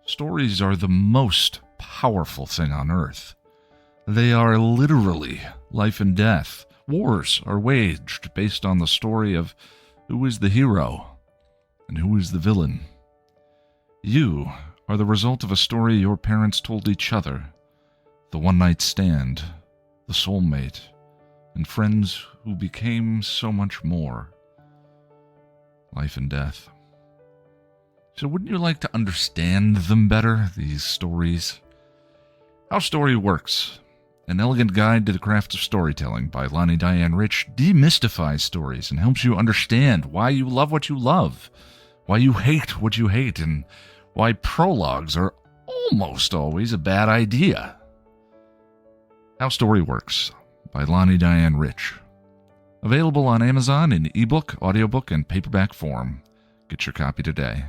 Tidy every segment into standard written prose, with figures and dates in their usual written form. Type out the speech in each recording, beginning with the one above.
Stories are the most powerful thing on earth. They are literally life and death. Wars are waged based on the story of who is the hero and who is the villain. You are the result of a story your parents told each other, the one-night stand, the soulmate, and friends who became so much more. Life and death. So wouldn't you like to understand them better, these stories? How Story Works, an elegant guide to the craft of storytelling by Lonnie Diane Rich, demystifies stories and helps you understand why you love what you love, why you hate what you hate, and why prologues are almost always a bad idea. How Story Works by Lonnie Diane Rich. Available on Amazon in ebook, audiobook, and paperback form. Get your copy today.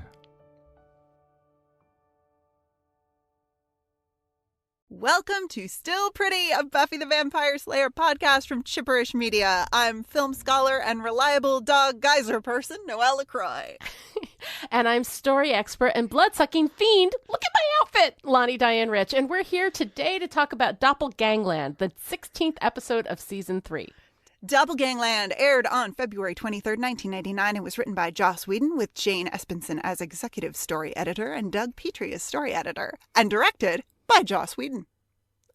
Welcome to Still Pretty, a Buffy the Vampire Slayer podcast from Chipperish Media. I'm film scholar and reliable dog geyser person, Noelle LaCroix. And I'm story expert and blood-sucking fiend, look at my outfit, Lonnie Diane Rich. And we're here today to talk about Doppelgangland, the 16th episode of Season 3. Doppelgangland aired on February 23rd, 1999, and was written by Joss Whedon with Jane Espenson as executive story editor and Doug Petrie as story editor, and directed by Joss Whedon.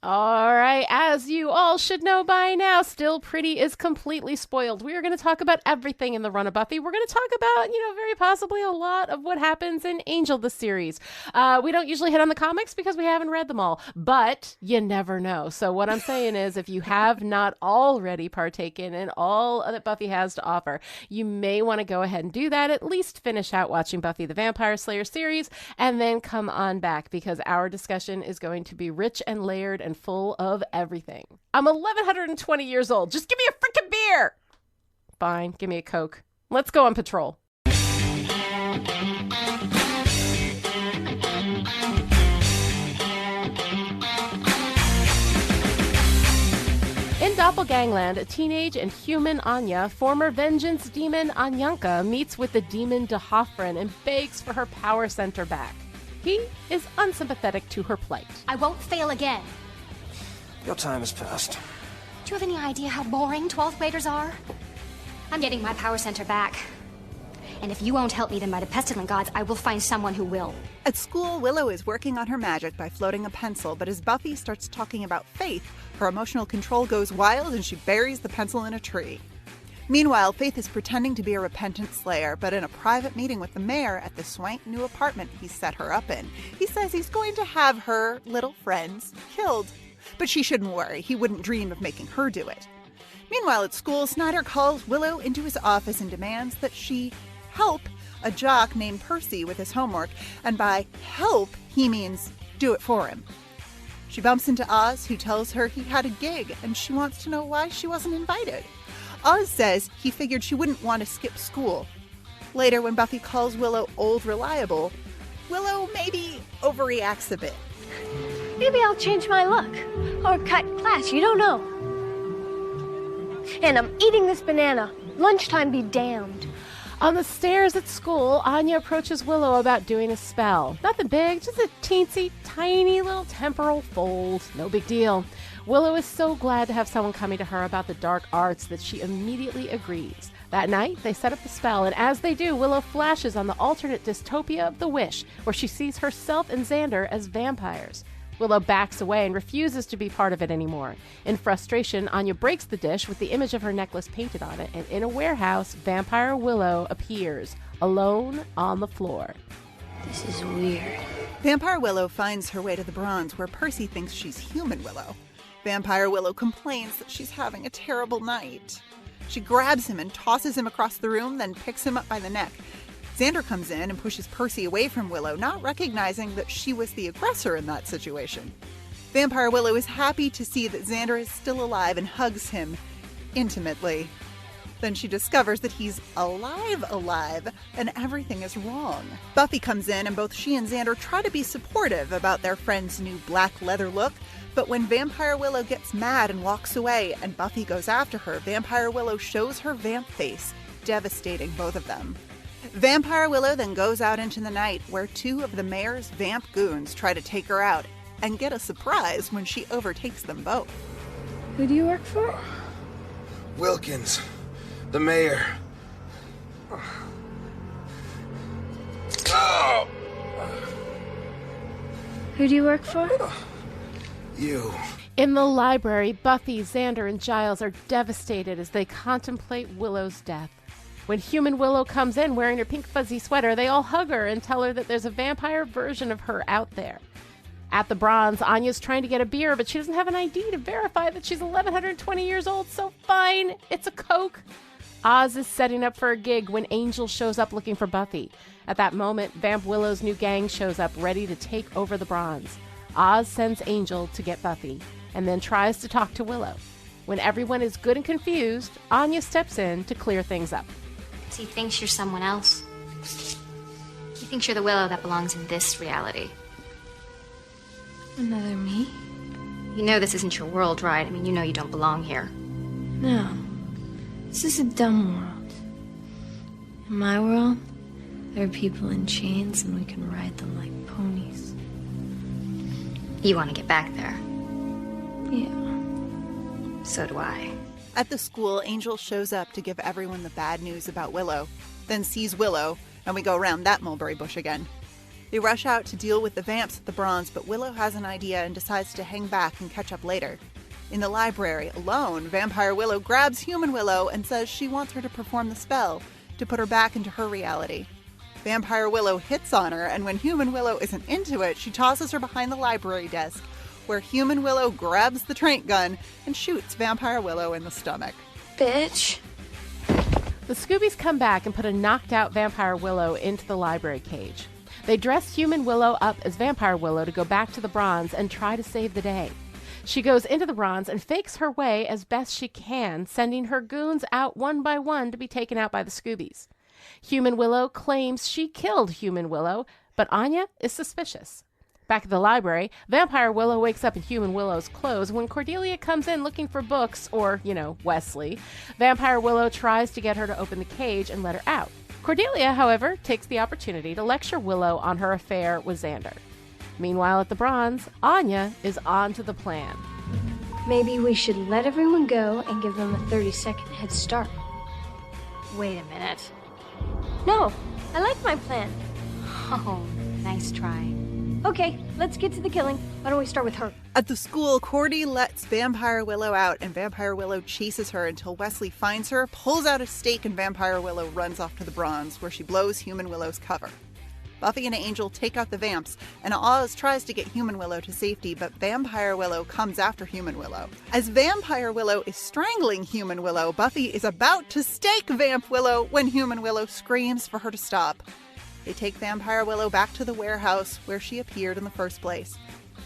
All right, as you all should know by now, Still Pretty is completely spoiled. We are going to talk about everything in the run of Buffy. We're going to talk about, very possibly a lot of what happens in Angel, the series. We don't usually hit on the comics because we haven't read them all, but you never know. So what I'm saying is, if you have not already partaken in all that Buffy has to offer, you may want to go ahead and do that, at least finish out watching Buffy the Vampire Slayer series, and then come on back because our discussion is going to be rich and layered and full of everything. I'm 1,120 years old. Just give me a freaking beer. Fine, give me a Coke. Let's go on patrol. In Doppelgangland, a teenage and human Anya, former vengeance demon Anyanka, meets with the demon Dehofrin and begs for her power center back. He is unsympathetic to her plight. I won't fail again. Your time has passed. Do you have any idea how boring 12th graders are? I'm getting my power center back. And if you won't help me, then by the pestilent gods, I will find someone who will. At school, Willow is working on her magic by floating a pencil, but as Buffy starts talking about Faith, her emotional control goes wild and she buries the pencil in a tree. Meanwhile, Faith is pretending to be a repentant slayer, but in a private meeting with the mayor at the swank new apartment he set her up in, he says he's going to have her little friends killed. But she shouldn't worry, he wouldn't dream of making her do it. Meanwhile at school, Snyder calls Willow into his office and demands that she help a jock named Percy with his homework, and by help, he means do it for him. She bumps into Oz, who tells her he had a gig, and she wants to know why she wasn't invited. Oz says he figured she wouldn't want to skip school. Later, when Buffy calls Willow old reliable, Willow maybe overreacts a bit. Maybe I'll change my look. Or cut class, you don't know. And I'm eating this banana. Lunchtime be damned. On the stairs at school, Anya approaches Willow about doing a spell. Nothing big, just a teensy, tiny little temporal fold. No big deal. Willow is so glad to have someone coming to her about the dark arts that she immediately agrees. That night, they set up the spell, and as they do, Willow flashes on the alternate dystopia of the Wish, where she sees herself and Xander as vampires. Willow backs away and refuses to be part of it anymore. In frustration, Anya breaks the dish with the image of her necklace painted on it, and in a warehouse, vampire Willow appears, alone on the floor. This is weird. Vampire Willow finds her way to the Bronze, where Percy thinks she's human Willow. Vampire Willow complains that she's having a terrible night. She grabs him and tosses him across the room, then picks him up by the neck. Xander comes in and pushes Percy away from Willow, not recognizing that she was the aggressor in that situation. Vampire Willow is happy to see that Xander is still alive and hugs him intimately. Then she discovers that he's alive, and everything is wrong. Buffy comes in, and both she and Xander try to be supportive about their friend's new black leather look, but when Vampire Willow gets mad and walks away, and Buffy goes after her, Vampire Willow shows her vamp face, devastating both of them. Vampire Willow then goes out into the night where two of the mayor's vamp goons try to take her out and get a surprise when she overtakes them both. Who do you work for? Wilkins, the mayor. Oh! Who do you work for? You. In the library, Buffy, Xander, and Giles are devastated as they contemplate Willow's death. When human Willow comes in wearing her pink fuzzy sweater, they all hug her and tell her that there's a vampire version of her out there. At the Bronze, Anya's trying to get a beer, but she doesn't have an ID to verify that she's 1,120 years old, so fine, it's a Coke. Oz is setting up for a gig when Angel shows up looking for Buffy. At that moment, Vamp Willow's new gang shows up ready to take over the Bronze. Oz sends Angel to get Buffy, and then tries to talk to Willow. When everyone is good and confused, Anya steps in to clear things up. He thinks you're someone else. He thinks you're the Willow that belongs in this reality. Another me? You know this isn't your world, right? I mean, you know you don't belong here. No. This is a dumb world. In my world, there are people in chains and we can ride them like ponies. You want to get back there. Yeah. So do I. At the school, Angel shows up to give everyone the bad news about Willow, then sees Willow, and we go around that mulberry bush again. They rush out to deal with the vamps at the Bronze, but Willow has an idea and decides to hang back and catch up later. In the library, alone, Vampire Willow grabs human Willow and says she wants her to perform the spell to put her back into her reality. Vampire Willow hits on her, and when human Willow isn't into it, she tosses her behind the library desk, where human Willow grabs the tranq gun and shoots Vampire Willow in the stomach. Bitch. The Scoobies come back and put a knocked-out Vampire Willow into the library cage. They dress human Willow up as Vampire Willow to go back to the Bronze and try to save the day. She goes into the Bronze and fakes her way as best she can, sending her goons out one by one to be taken out by the Scoobies. Human Willow claims she killed human Willow, but Anya is suspicious. Back at the library, Vampire Willow wakes up in human Willow's clothes when Cordelia comes in looking for books, or, Wesley. Vampire Willow tries to get her to open the cage and let her out. Cordelia, however, takes the opportunity to lecture Willow on her affair with Xander. Meanwhile, at the Bronze, Anya is on to the plan. Maybe we should let everyone go and give them a 30-second head start. Wait a minute. No, I like my plan. Oh, nice try. Okay, let's get to the killing. Why don't we start with her? At the school, Cordy lets Vampire Willow out, and Vampire Willow chases her until Wesley finds her, pulls out a stake, and Vampire Willow runs off to the Bronze, where she blows human Willow's cover. Buffy and Angel take out the vamps, and Oz tries to get human Willow to safety, but Vampire Willow comes after human Willow. As Vampire Willow is strangling human Willow, Buffy is about to stake Vamp Willow when human Willow screams for her to stop. They take Vampire Willow back to the warehouse where she appeared in the first place.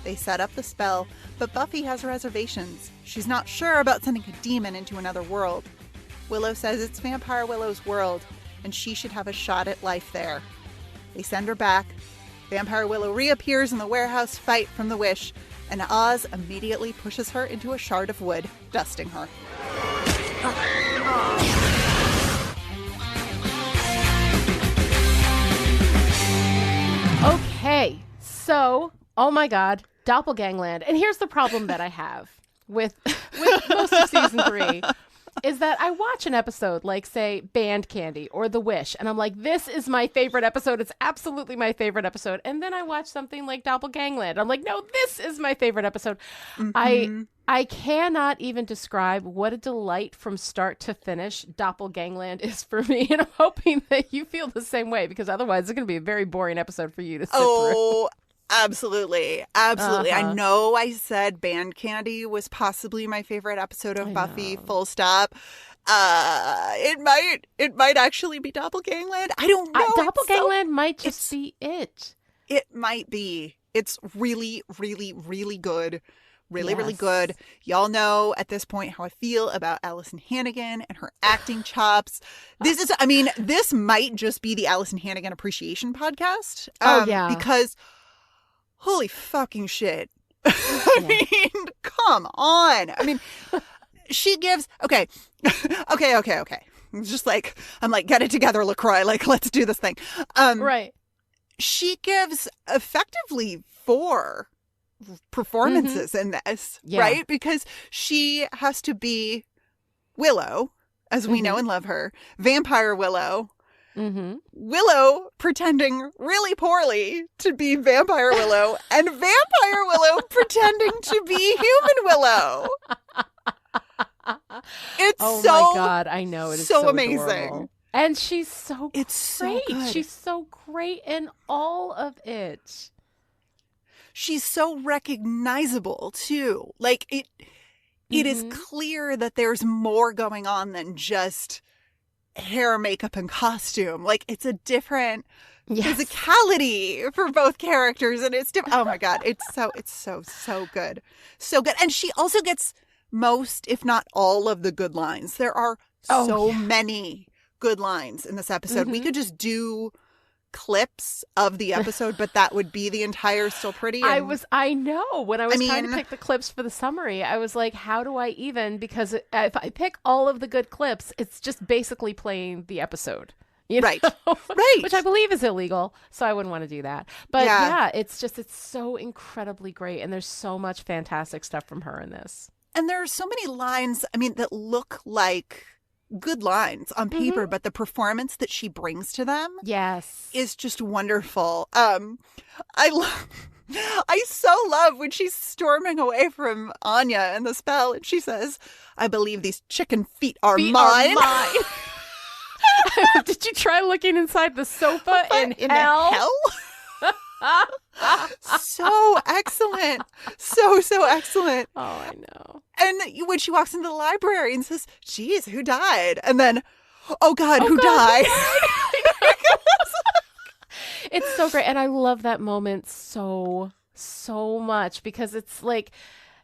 They set up the spell, but Buffy has reservations. She's not sure about sending a demon into another world. Willow says it's Vampire Willow's world, and she should have a shot at life there. They send her back. Vampire Willow reappears in the warehouse fight from the Wish, and Oz immediately pushes her into a shard of wood, dusting her. Okay, so, oh my god, Doppelgangland. And here's the problem that I have with most of season 3, is that I watch an episode like, say, Band Candy or The Wish, and I'm like, this is my favorite episode. It's absolutely my favorite episode. And then I watch something like Doppelgangland. I'm like, no, this is my favorite episode. Mm-hmm. I cannot even describe what a delight from start to finish Doppelgangland is for me. And I'm hoping that you feel the same way, because otherwise it's going to be a very boring episode for you to sit through. Absolutely. Absolutely. Uh-huh. I know I said Band Candy was possibly my favorite episode of Buffy, full stop. It might actually be Doppelgangland. I don't know. Doppelgangland might just be it. It might be. It's really, really, really good. Really, really Yes. good. Y'all know at this point how I feel about Allison Hannigan and her acting chops. This might just be the Allison Hannigan Appreciation Podcast. Because holy fucking shit. I mean, come on. I mean, she gives... Okay. It's just like, I'm like, get it together, LaCroix. Like, let's do this thing. Right. She gives effectively 4 performances in this, right? Because she has to be Willow, as we know and love her, Vampire Willow, Willow pretending really poorly to be Vampire Willow, and Vampire Willow pretending to be Human Willow. It's oh so my God, I know it is so amazing. Adorable. And she's so It's so great. good. She's so great in all of it. She's so recognizable too. Like it is clear that there's more going on than just hair, makeup, and costume. Like it's a different physicality for both characters, and it's different. Oh my God, it's so good, so good. And she also gets most, if not all, of the good lines. There are so many good lines in this episode. We could just do clips of the episode, but that would be the entire Still Pretty. And I know when I was trying to pick the clips for the summary, I was like, how do I even, because if I pick all of the good clips, it's just basically playing the episode, you know? Right. Right. Which I believe is illegal, so I wouldn't want to do that. But yeah, it's so incredibly great, and there's so much fantastic stuff from her in this. And there are so many lines, I mean, that look like good lines on paper, but the performance that she brings to them is just wonderful. I so love when she's storming away from Anya and the spell, and she says, I believe these chicken feet are mine. Did you try looking inside the sofa in hell? So excellent. So excellent. Oh, I know. And when she walks into the library and says, geez, who died? And then, oh God, who died? It's so great. And I love that moment so much, because it's like,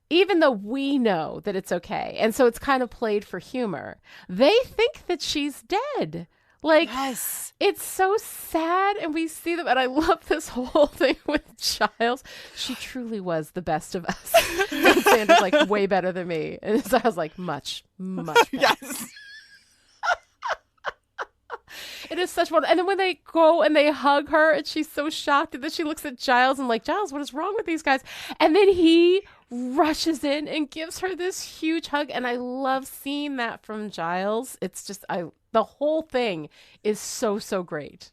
even though we know that it's okay, and so it's kind of played for humor, they think that she's dead. Like, it's so sad, and we see them, and I love this whole thing with Giles. She truly was the best of us. And Xander's like, way better than me. And so I was like, much better. Yes. It is such fun. And then when they go and they hug her, and she's so shocked, and then she looks at Giles and like, Giles, what is wrong with these guys? And then he rushes in and gives her this huge hug, and I love seeing that from Giles. It's just, the whole thing is so great.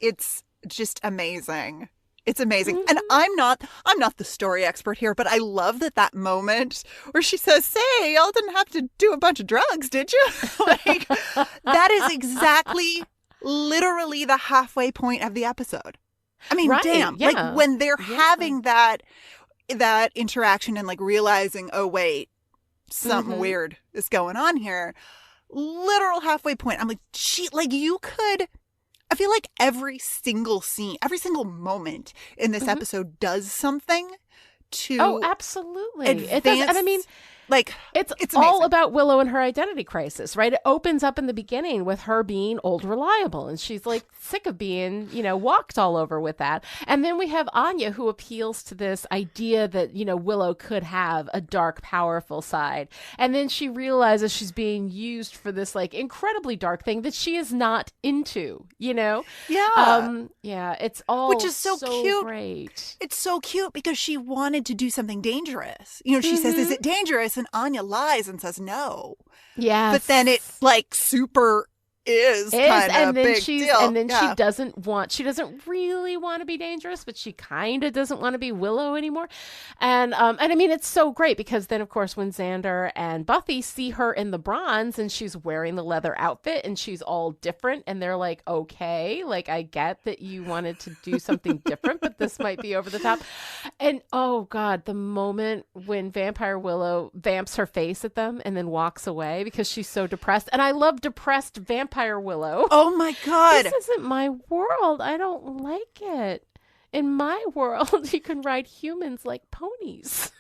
It's just amazing. It's amazing. And I'm not the story expert here, but I love that moment where she says, say, y'all didn't have to do a bunch of drugs, did you? Like, that is exactly literally the halfway point of the episode. I mean, damn. Yeah. Like when they're having that interaction and like realizing, oh wait, something weird is going on here. Literal halfway point. I'm like, I feel like every single scene, every single moment in this episode does something to absolutely. advance, it does. And I mean, like, it's amazing. all about Willow and her identity crisis, right? It opens up in the beginning with her being old reliable, and she's like sick of being, walked all over with that. And then we have Anya, who appeals to this idea that, Willow could have a dark, powerful side. And then she realizes she's being used for this like incredibly dark thing that she is not into, Yeah. It's all, which is so cute. Great. It's so cute because she wanted to do something dangerous. She says, is it dangerous? And Anya lies and says no. Yeah. But then it like super is kind of a big deal. And then she doesn't really want to be dangerous, but she kind of doesn't want to be Willow anymore. And I mean, it's so great because then, of course, when Xander and Buffy see her in the bronze and she's wearing the leather outfit and she's all different, and they're like, okay, like, I get that you wanted to do something different, but this might be over the top. And oh God, the moment when Vampire Willow vamps her face at them and then walks away because she's so depressed. And I love depressed Vampire Willow. Oh my God. This isn't my world. I don't like it. In my world, you can ride humans like ponies.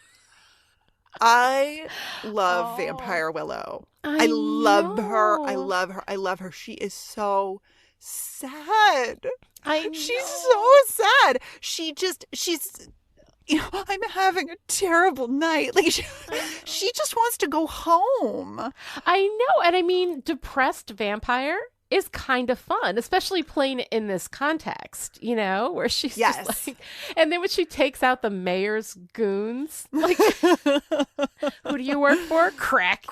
I love Vampire Willow. I love her. I love her. I love her. She is so sad. I know. She's so sad. She's I'm having a terrible night. Like, she just wants to go home. I know. And I mean, depressed vampire is kind of fun, especially playing it in this context, where she's just like, and then when she takes out the mayor's goons, like, who do you work for? Crack.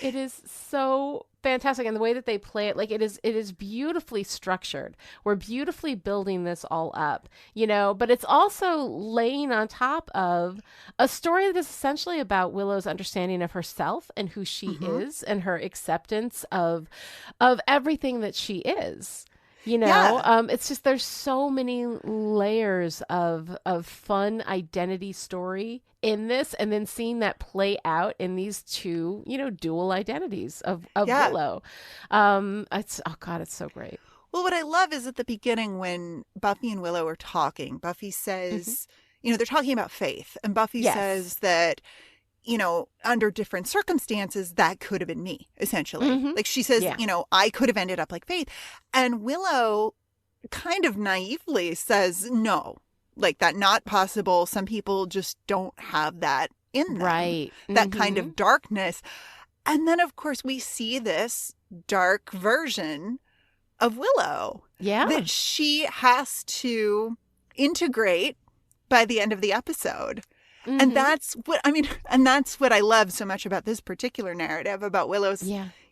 It is so fantastic. And the way that they play it, like, it is beautifully structured. We're beautifully building this all up, but it's also laying on top of a story that is essentially about Willow's understanding of herself and who she is and her acceptance of everything that she is. It's just, there's so many layers of fun identity story in this, and then seeing that play out in these two, dual identities of Willow. It's so great. Well, what I love is at the beginning when Buffy and Willow are talking, Buffy says, they're talking about faith, and Buffy says that, under different circumstances, that could have been me, essentially. Like, she says, I could have ended up like Faith. And Willow kind of naively says, no, like, that not possible. Some people just don't have that in them. Right. That kind of darkness. And then, of course, we see this dark version of Willow. Yeah. That she has to integrate by the end of the episode. And that's what I love so much about this particular narrative, about Willow's,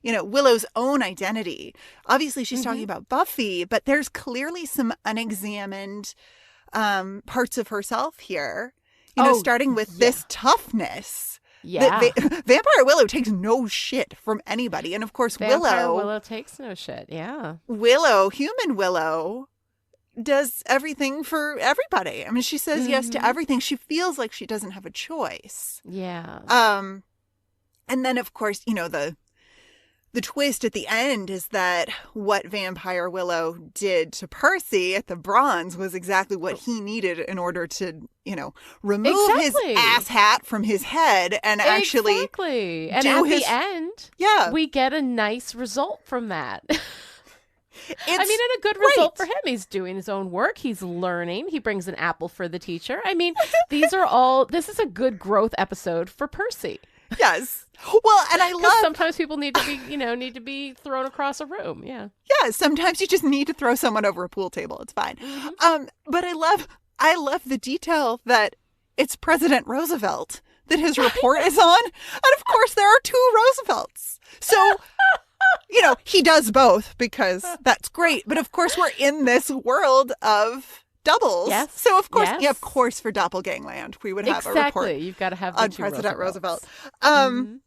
Willow's own identity. Obviously, she's talking about Buffy, but there's clearly some unexamined parts of herself here, starting with this toughness. Yeah. Vampire Willow takes no shit from anybody. And of course, Vampire Willow takes no shit. Yeah. Human Willow does everything for everybody. I mean, she says yes to everything. She feels like she doesn't have a choice. Yeah. And then, of course, the twist at the end is that what Vampire Willow did to Percy at the Bronze was exactly what he needed in order to, remove his ass hat from his head and actually and at the end, we get a nice result from that. And a good result for him. He's doing his own work. He's learning. He brings an apple for the teacher. I mean, this is a good growth episode for Percy. Yes. Well, and I love, sometimes people need to be thrown across a room. Yeah. Yeah. Sometimes you just need to throw someone over a pool table. It's fine. But I love the detail that it's President Roosevelt that his report is on. And of course there are two Roosevelts. So, he does both because that's great. But of course, we're in this world of doubles. Yes. So of course, for Doppelgangland, we would have a report. You've got to have the on two President Roosevelts. Roosevelt.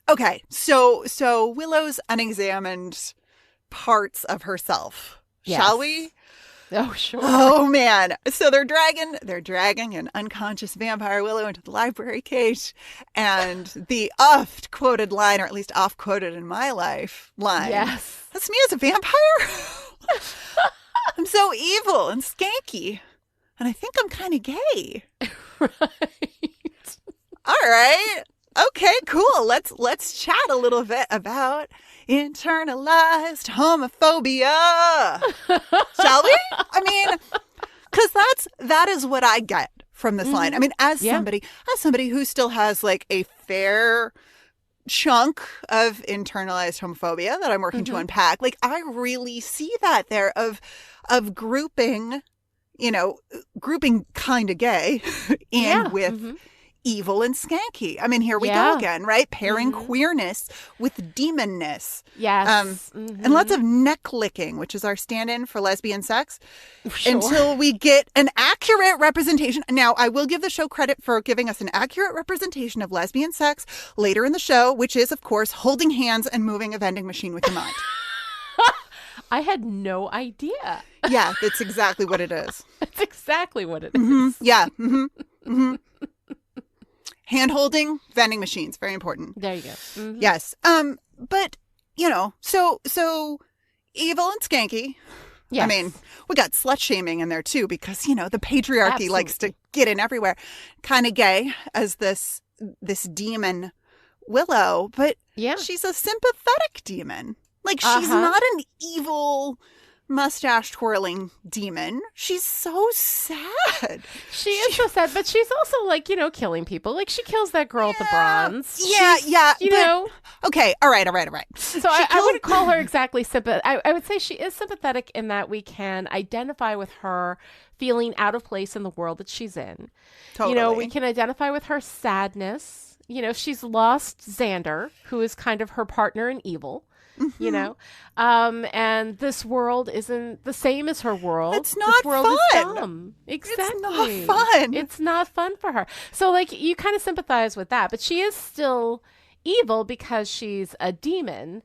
Okay, so Willow's unexamined parts of herself. Yes. Shall we? Oh, sure. Oh man. So they're dragging an unconscious Vampire Willow into the library cage, and the oft quoted line, or at least oft quoted in my life line. Yes. That's me as a vampire. I'm so evil and skanky, and I think I'm kind of gay. Right. All right. Okay, cool. Let's chat a little bit about internalized homophobia. Shall we? I mean, because that is what I get from this line. I mean, as somebody who still has like a fair chunk of internalized homophobia that I'm working to unpack, like I really see that there of grouping kind of gay in with evil and skanky. I mean, here we go again, right? Pairing queerness with demonness. Yes. And lots of neck licking, which is our stand-in for lesbian sex, until we get an accurate representation. Now, I will give the show credit for giving us an accurate representation of lesbian sex later in the show, which is, of course, holding hands and moving a vending machine with your mind. I had no idea. Yeah, that's exactly what it is. That's exactly what it is. Yeah. Hand holding, vending machines, very important. There you go. Yes. But so evil and skanky. Yes. I mean, we got slut shaming in there too, because the patriarchy likes to get in everywhere. Kind of gay as this demon Willow, but she's a sympathetic demon. Like she's not an evil mustache twirling demon. She's so sad. She is so sad, but she's also like, killing people. Like she kills that girl at the bronze. Yeah. You know. Okay. All right. So I wouldn't call her exactly sympathetic. I would say she is sympathetic in that we can identify with her feeling out of place in the world that she's in. Totally. We can identify with her sadness. She's lost Xander, who is kind of her partner in evil. And this world isn't the same as her world. It's not this world fun. Is dumb. Exactly. It's not fun. It's not fun for her. So like you kind of sympathize with that, but she is still evil because she's a demon.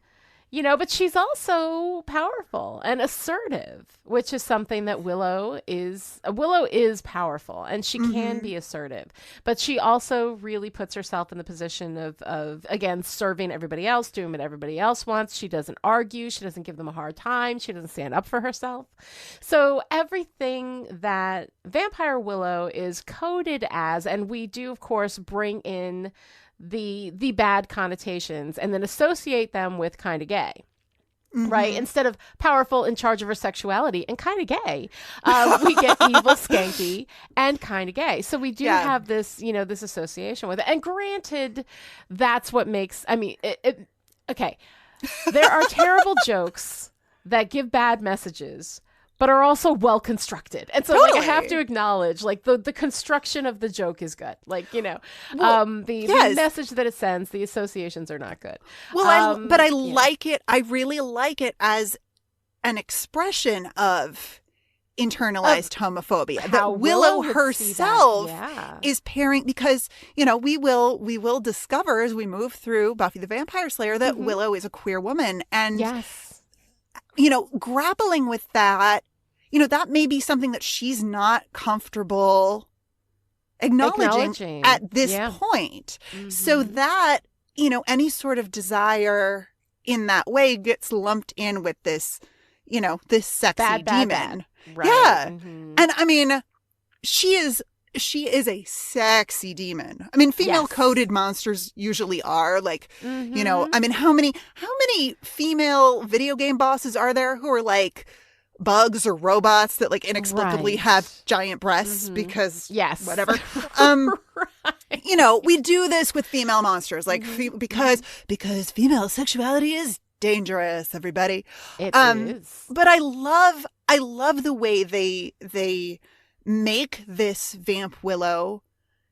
But she's also powerful and assertive, which is something that Willow is. Willow is powerful and she can be assertive, but she also really puts herself in the position of again, serving everybody else, doing what everybody else wants. She doesn't argue. She doesn't give them a hard time. She doesn't stand up for herself. So everything that Vampire Willow is coded as, and we do, of course, bring in the bad connotations and then associate them with kind of gay, right? Instead of powerful, in charge of her sexuality and kind of gay, we get evil, skanky, and kind of gay. So we do have this, this association with it. And granted, that's what makes, okay, there are terrible jokes that give bad messages, but are also well constructed. And so I have to acknowledge the construction of the joke is good. The message that it sends, the associations are not good. Well, I like it. I really like it as an expression of internalized homophobia. That Willow herself is pairing, because, we will discover as we move through Buffy the Vampire Slayer that Willow is a queer woman. And grappling with that, that may be something that she's not comfortable acknowledging at this point. So that, any sort of desire in that way gets lumped in with this, this sexy demon. Bad. Right. Yeah. And she is a sexy demon. Female coded monsters usually are how many female video game bosses are there who are like bugs or robots that inexplicably have giant breasts because whatever. We do this with female monsters because female sexuality is dangerous, everybody. It is. But I love the way they make this Vamp Willow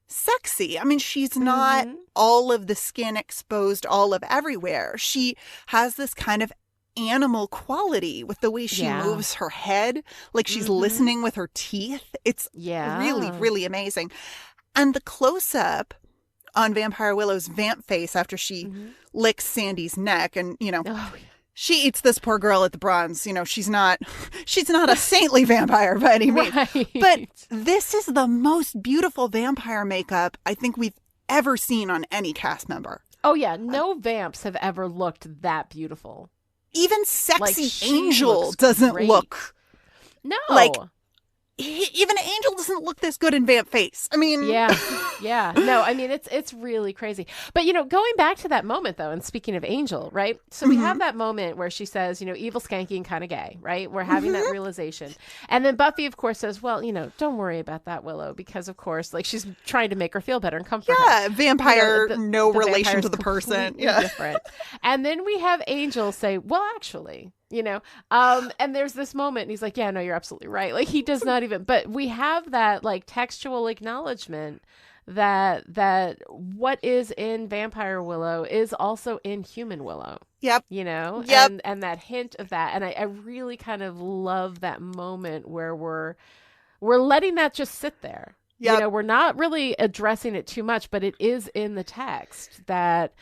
sexy. She's not all of the skin exposed all of everywhere. She has this kind of animal quality with the way she moves her head, like she's listening with her teeth. It's really, really amazing. And the close-up on Vampire Willow's vamp face after she licks Sandy's neck and, she eats this poor girl at the bronze. She's not a saintly vampire by any means. Right. But this is the most beautiful vampire makeup I think we've ever seen on any cast member. Oh, yeah. No vamps have ever looked that beautiful. Even sexy Angel doesn't look. No. Even Angel doesn't look this good in vamp face. Yeah. No, it's really crazy. But, going back to that moment, though, and speaking of Angel, right? So we have that moment where she says, evil, skanky, and kind of gay, right? We're having that realization. And then Buffy, of course, says, well, don't worry about that, Willow, because, of course, she's trying to make her feel better and comfort her. Yeah, vampire, no relation to the person. Yeah. Different. And then we have Angel say, well, actually... and there's this moment and he's like, yeah, no, you're absolutely right. He does not even, but we have that textual acknowledgement that what is in Vampire Willow is also in human Willow. Yep. And that hint of that. And I really kind of love that moment where we're letting that just sit there. Yep. We're not really addressing it too much, but it is in the text that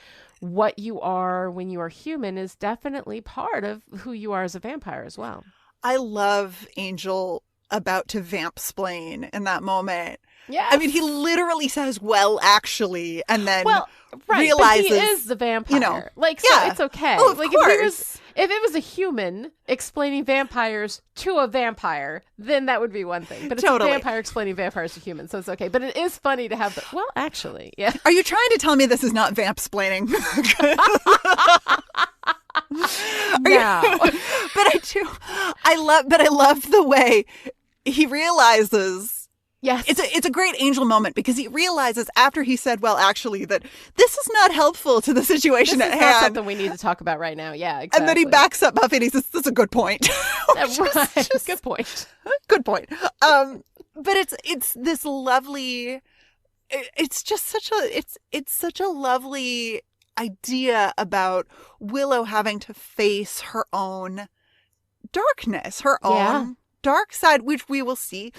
what you are when you are human is definitely part of who you are as a vampire as well. I love Angel about to vamp-splain in that moment. Yeah. He literally says, well, actually, and then But realizes... he is the vampire. So it's okay. Oh, of course. If it was a human explaining vampires to a vampire, then that would be one thing. But it's a vampire explaining vampires to humans, so it's okay. But it is funny to have well, actually, yeah. Are you trying to tell me this is not vamp-splaining? No. But I love the way he realizes. Yes. It's a great Angel moment because he realizes after he said, well, actually, that this is not helpful to the situation This at is hand. not something we need to talk about right now. Yeah, exactly. And then he backs up Buffy and he says, that's a good point. Right. Good point. Good point. But it's this lovely, it's just it's such a lovely idea about Willow having to face her own darkness, her own dark side, which we will see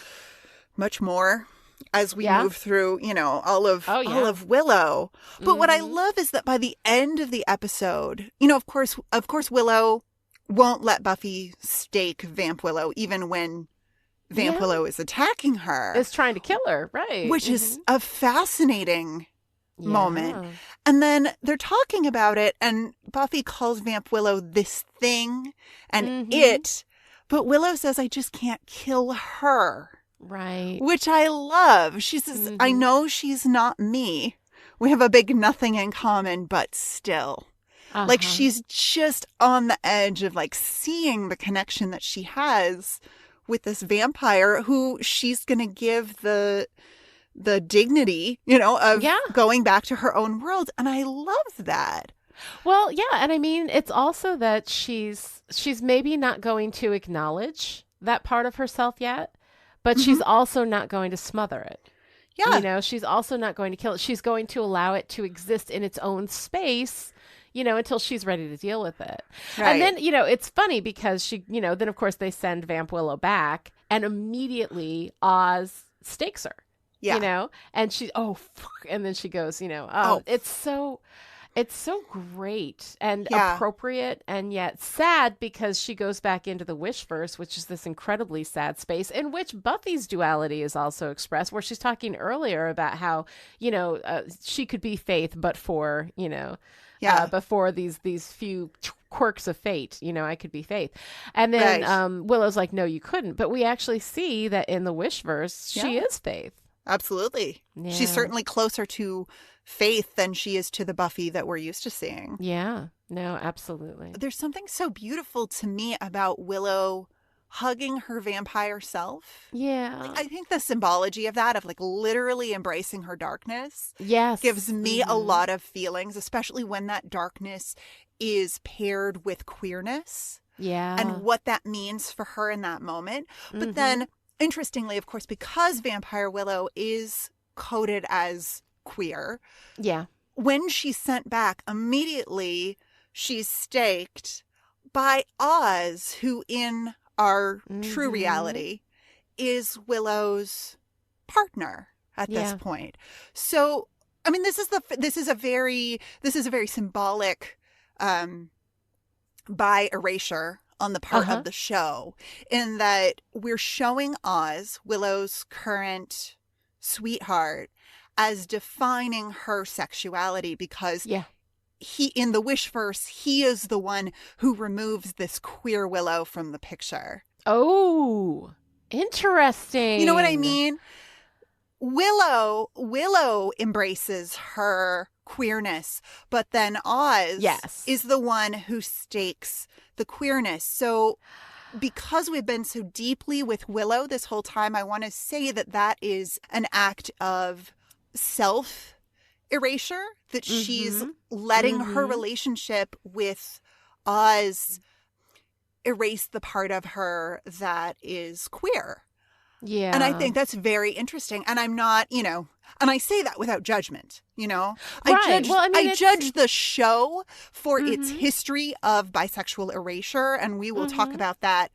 much more as we move through, all of Willow. But what I love is that by the end of the episode, of course, Willow won't let Buffy stake Vamp Willow, even when Vamp Willow is attacking her. Is trying to kill her, right. Which is a fascinating moment. And then they're talking about it, and Buffy calls Vamp Willow this thing and it, but Willow says, I just can't kill her. Right. Which I love. She says, I know she's not me. We have a big nothing in common, but still. Like she's just on the edge of like seeing the connection that she has with this vampire who she's going to give the dignity, of going back to her own world. And I love that. Well, yeah. And I mean, it's also that she's maybe not going to acknowledge that part of herself yet. But she's also not going to smother it. Yeah. She's also not going to kill it. She's going to allow it to exist in its own space, until she's ready to deal with it. Right. And then, it's funny because she, then of course they send Vamp Willow back and immediately Oz stakes her. Yeah. And she, and then she goes, it's so great and appropriate and yet sad because she goes back into the Wishverse, which is this incredibly sad space in which Buffy's duality is also expressed, where she's talking earlier about how, she could be Faith, but for, before these few quirks of fate, I could be Faith. And then Willow's like, no, you couldn't. But we actually see that in the Wishverse, she is Faith. Absolutely. Yeah. She's certainly closer to Faith than she is to the Buffy that we're used to seeing. Yeah, no, absolutely. There's something so beautiful to me about Willow hugging her vampire self. Yeah. Like, I think the symbology of that, of like literally embracing her darkness, gives me a lot of feelings, especially when that darkness is paired with queerness. Yeah. And what that means for her in that moment. But then, interestingly, of course, because Vampire Willow is coded as queer. Yeah. When she's sent back, immediately she's staked by Oz, who in our true reality is Willow's partner at this point. So, I mean, this is a very symbolic by erasure on the part of the show, in that we're showing Oz, Willow's current sweetheart, as defining her sexuality because he, in the Wishverse, he is the one who removes this queer Willow from the picture. Oh, interesting. You know what I mean? Willow embraces her queerness, but then Oz is the one who stakes the queerness. So because we've been so deeply with Willow this whole time, I want to say that is an act of self-erasure, that she's letting her relationship with Oz erase the part of her that is queer. Yeah. And I think that's very interesting. And I'm not, and I say that without judgment, Right. I judge the show for its history of bisexual erasure, and we will talk about that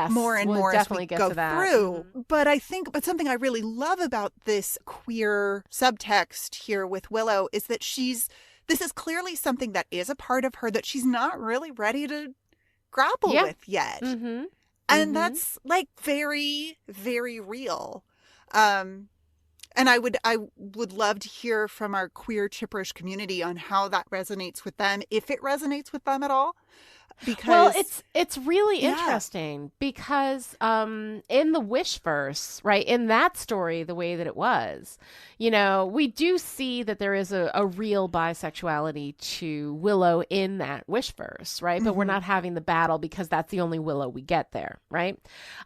more and more as we go through. But but something I really love about this queer subtext here with Willow is that this is clearly something that is a part of her that she's not really ready to grapple with yet. And that's like very, very real. And I would love to hear from our queer chipperish community on how that resonates with them, if it resonates with them at all. because well, it's really interesting because in the Wishverse, right, in that story, the way that it was, we do see that there is a real bisexuality to Willow in that Wishverse, right? But we're not having the battle because that's the only Willow we get there, right?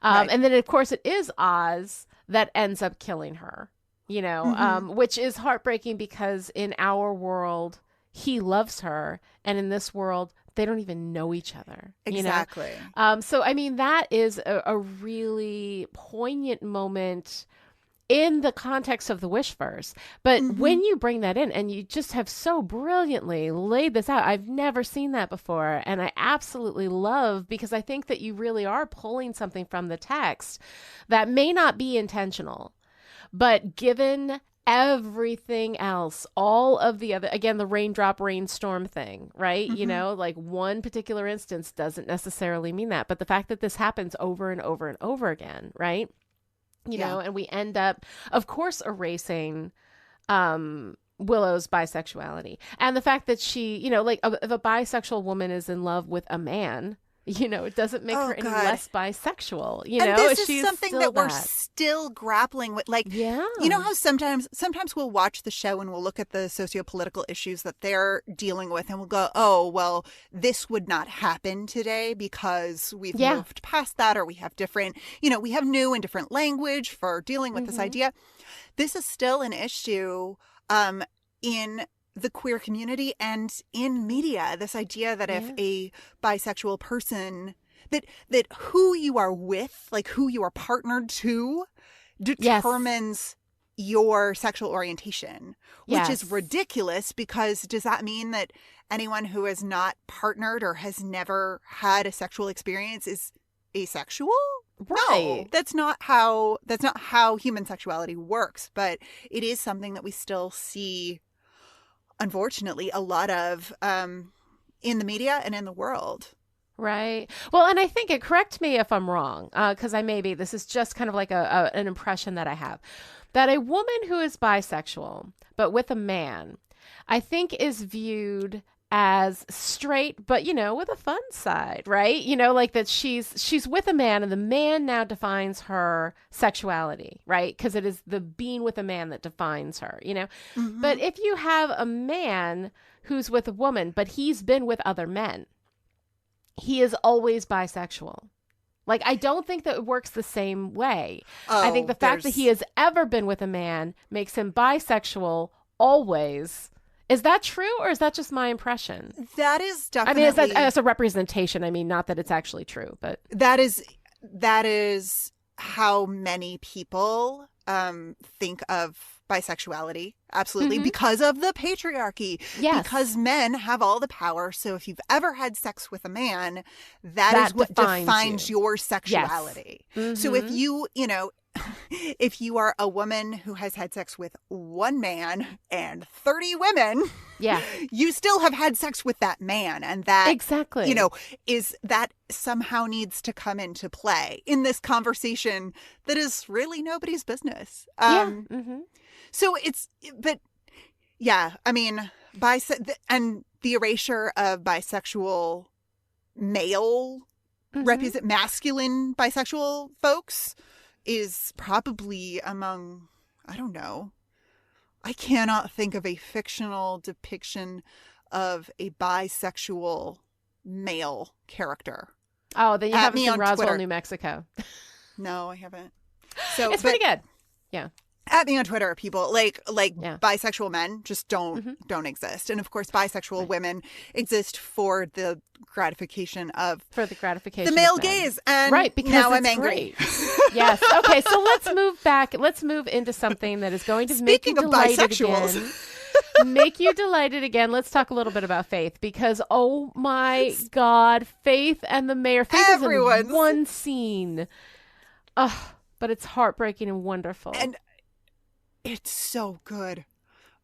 And then, of course, it is Oz that ends up killing her, which is heartbreaking because in our world, he loves her, and in this world, they don't even know each other. Exactly. So, I mean, that is a really poignant moment in the context of the Wishverse. But when you bring that in, and you just have so brilliantly laid this out, I've never seen that before. And I absolutely love, because I think that you really are pulling something from the text that may not be intentional, but given everything else, all of the other, again, the raindrop rainstorm thing, right? Like one particular instance doesn't necessarily mean that, but the fact that this happens over and over and over again, right? And we end up, of course, erasing Willow's bisexuality, and the fact that she, if a bisexual woman is in love with a man, it doesn't make her any less bisexual. And this is she's something that we're still grappling with. Like, how sometimes we'll watch the show and we'll look at the sociopolitical issues that they're dealing with, and we'll go, oh, well, this would not happen today because we've moved past that, or we have different, we have new and different language for dealing with this idea. This is still an issue in the queer community and in media, this idea that if a bisexual person, that who you are with, like who you are partnered to, determines your sexual orientation, which is ridiculous, because does that mean that anyone who is not partnered or has never had a sexual experience is asexual? Right. No, that's not how human sexuality works, but it is something that we still see, unfortunately, a lot of in the media and in the world. Right. Well, and I think correct me if I'm wrong, because this is just kind of like an impression that I have, that a woman who is bisexual, but with a man, I think is viewed as straight, but, with a fun side, right? Like that she's with a man, and the man now defines her sexuality, right? Because it is the being with a man that defines her, But if you have a man who's with a woman, but he's been with other men, he is always bisexual. Like, I don't think that it works the same way. I think the fact that he has ever been with a man makes him bisexual always. Is that true, or is that just my impression? That is definitely. I mean, as a representation. I mean, not that it's actually true, but that is how many people think of bisexuality. Absolutely, because of the patriarchy. Yes. Because men have all the power. So if you've ever had sex with a man, that is what defines your sexuality. Yes. So if if you are a woman who has had sex with one man and 30 women, you still have had sex with that man. And that, exactly, is that somehow needs to come into play in this conversation that is really nobody's business. So I mean, and the erasure of bisexual male, masculine bisexual folks is probably among, I don't know, I cannot think of a fictional depiction of a bisexual male character. Oh, then you haven't seen Roswell, Twitter. New Mexico. No, I haven't. So it's pretty good. Yeah. At me on Twitter, people like bisexual men just don't exist, and of course, bisexual women exist for the gratification of the male gaze. And because now I'm angry. Yes. Okay. So let's move back. Let's move into something that is going to make you delighted again. Make you delighted again. Let's talk a little bit about Faith, because oh my God, Faith and the mayor. Faith is in one scene. But it's heartbreaking and wonderful. And it's so good.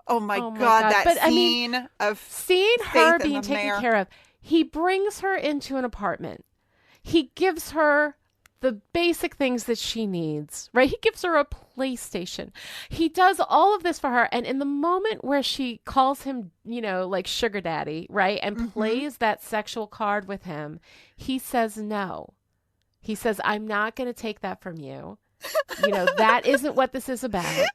Oh my God, that scene of seeing her being taken care of. He brings her into an apartment. He gives her the basic things that she needs, right? He gives her a PlayStation. He does all of this for her. And in the moment where she calls him, like sugar daddy, right? And plays that sexual card with him, he says no. He says, I'm not going to take that from you. That isn't what this is about.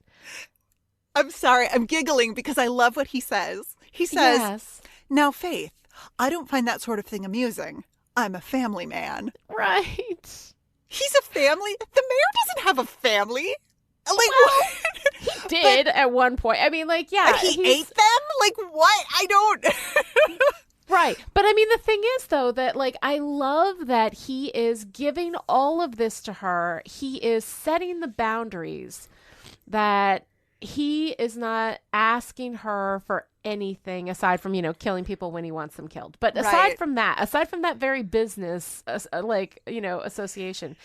I'm sorry. I'm giggling because I love what he says. He says, yes. Now, Faith, I don't find that sort of thing amusing. I'm a family man. Right. He's a family? The mayor doesn't have a family. Like, well, he did at one point. I mean, like, yeah. He ate them? Like, what? I don't. Right. But I mean, the thing is, though, that like, I love that he is giving all of this to her. He is setting the boundaries, that he is not asking her for anything aside from, killing people when he wants them killed. But aside from that very business, association,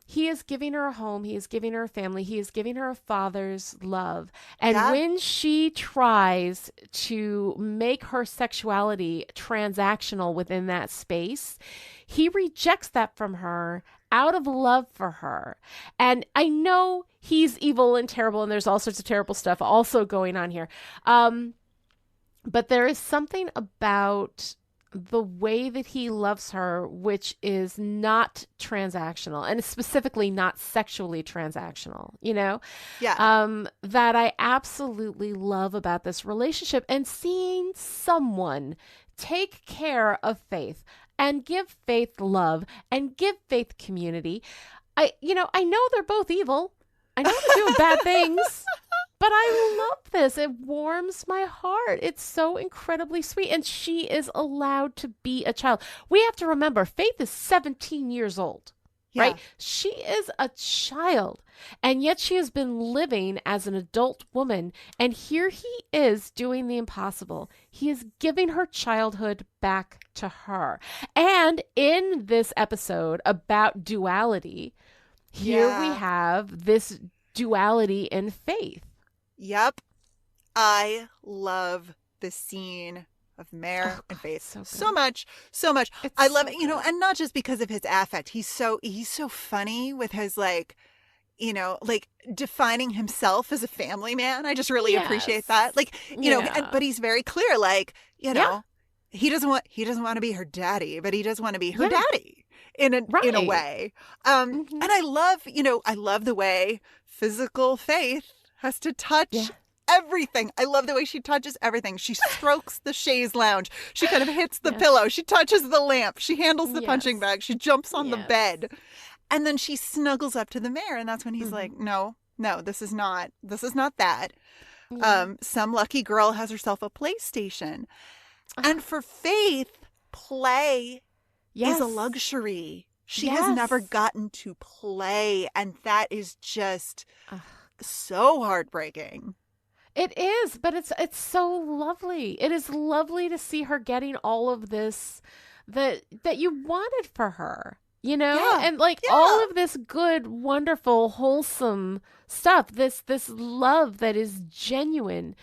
he is giving her a home. He is giving her a family. He is giving her a father's love. And when she tries to make her sexuality transactional within that space, he rejects that from her out of love for her. And I know he's evil and terrible, and there's all sorts of terrible stuff also going on here. But there is something about the way that he loves her, which is not transactional, and specifically not sexually transactional, that I absolutely love about this relationship. And seeing someone take care of Faith and give Faith love and give Faith community. I know they're both evil. I know they're doing bad things. But I love this. It warms my heart. It's so incredibly sweet. And she is allowed to be a child. We have to remember, Faith is 17 years old, right? She is a child. And yet she has been living as an adult woman. And here he is doing the impossible. He is giving her childhood back to her. And in this episode about duality, here we have this duality in Faith. Yep. I love the scene of Mare and Faith so much. It's I love so it, and not just because of his affect. He's so funny with his defining himself as a family man. I just really appreciate that. But he's very clear, he doesn't want to be her daddy, but he does want to be her daddy in a way. And I love the way physical Faith has to touch everything. I love the way she touches everything. She strokes the chaise lounge. She kind of hits the pillow. She touches the lamp. She handles the punching bag. She jumps on the bed. And then she snuggles up to the mayor. And that's when he's like, no, this is not that. Some lucky girl has herself a PlayStation. And for Faith, play is a luxury. She has never gotten to play. And that is just so heartbreaking. It is, but it's so lovely. It is lovely to see her getting all of this that you wanted for her, and all of this good, wonderful, wholesome stuff, this love that is genuine.